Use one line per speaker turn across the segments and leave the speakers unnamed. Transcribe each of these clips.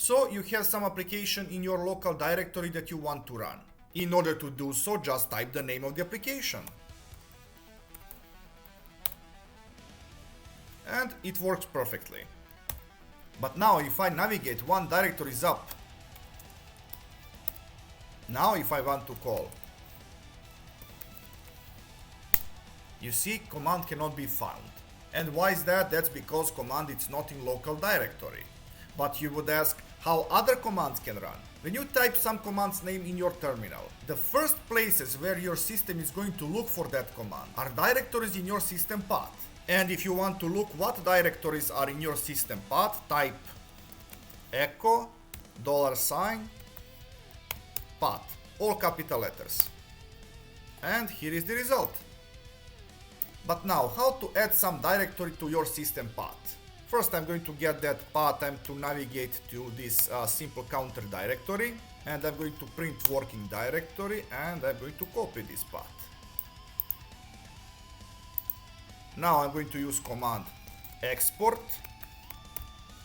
So you have some application in your local directory that you want to run. In order to do so, just type the name of the application. And it works perfectly. But now if I navigate one directory up, now if I want to call, you see command cannot be found. And why is that? That's because command is not in local directory. But you would ask how other commands can run. When you type some command's name in your terminal, the first places where your system is going to look for that command are directories in your system path. And if you want to look what directories are in your system path, type echo $path, all capital letters. And here is the result. But now, how to add some directory to your system path? First, I'm going to get that path. I'm to navigate to this simple counter directory, and I'm going to print working directory, and I'm going to copy this path. Now I'm going to use command export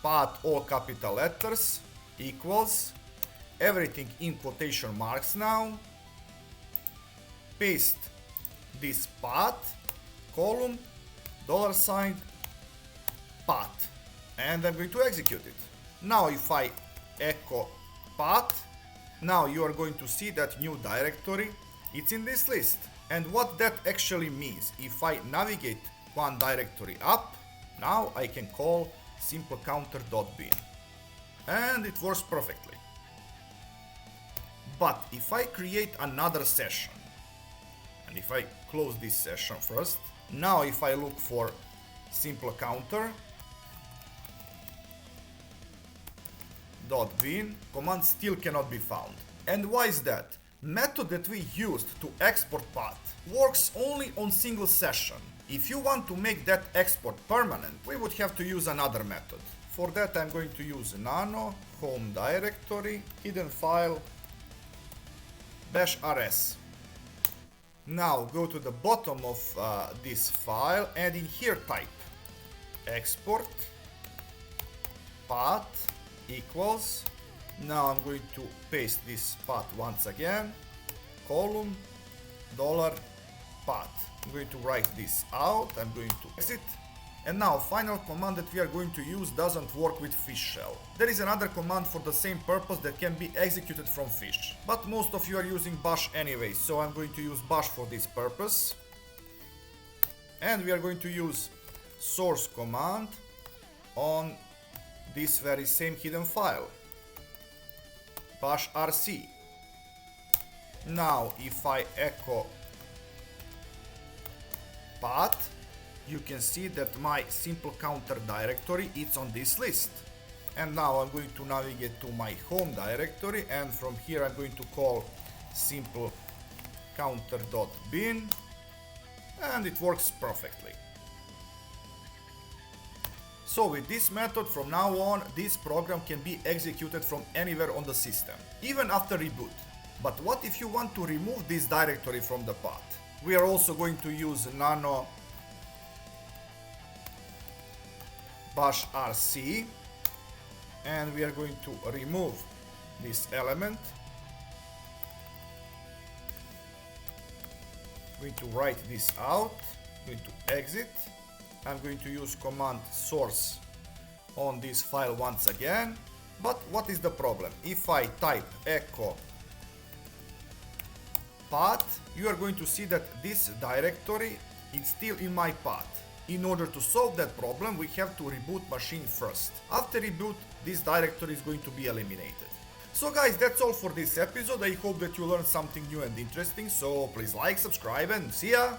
path all capital letters equals everything in quotation marks now, paste this path column $path, and I'm going to execute it. Now if I echo path, now you are going to see that new directory, it's in this list. And what that actually means, if I navigate one directory up, now I can call simplecounter.bin, and it works perfectly. But if I create another session, and if I close this session first, now if I look for simplecounter.bin, command still cannot be found. And why is that? Method that we used to export path works only on single session. If you want to make that export permanent, we would have to use another method. For that I'm going to use nano home directory hidden file -rs. Now go to the bottom of this file and in here type export path equals, now I'm going to paste this path once again, column $path. I'm going to write this out, I'm going to exit. And now final command that we are going to use doesn't work with fish shell. There is another command for the same purpose that can be executed from fish. But most of you are using bash anyway, so I'm going to use bash for this purpose. And we are going to use source command on this very same hidden file, bash rc. Now if I echo path, you can see that my simple counter directory is on this list. And now I'm going to navigate to my home directory, and from here I'm going to call simple counter.bin, and it works perfectly. So with this method from now on, this program can be executed from anywhere on the system, even after reboot. But what if you want to remove this directory from the path? We are also going to use nano bash rc, and we are going to remove this element. I'm going to write this out, I'm going to exit. I'm going to use command source on this file once again. But what is the problem? If I type echo path, you are going to see that this directory is still in my path. In order to solve that problem, we have to reboot machine first. After reboot, this directory is going to be eliminated. So guys, that's all for this episode. I hope that you learned something new and interesting, so please like, subscribe, and see ya!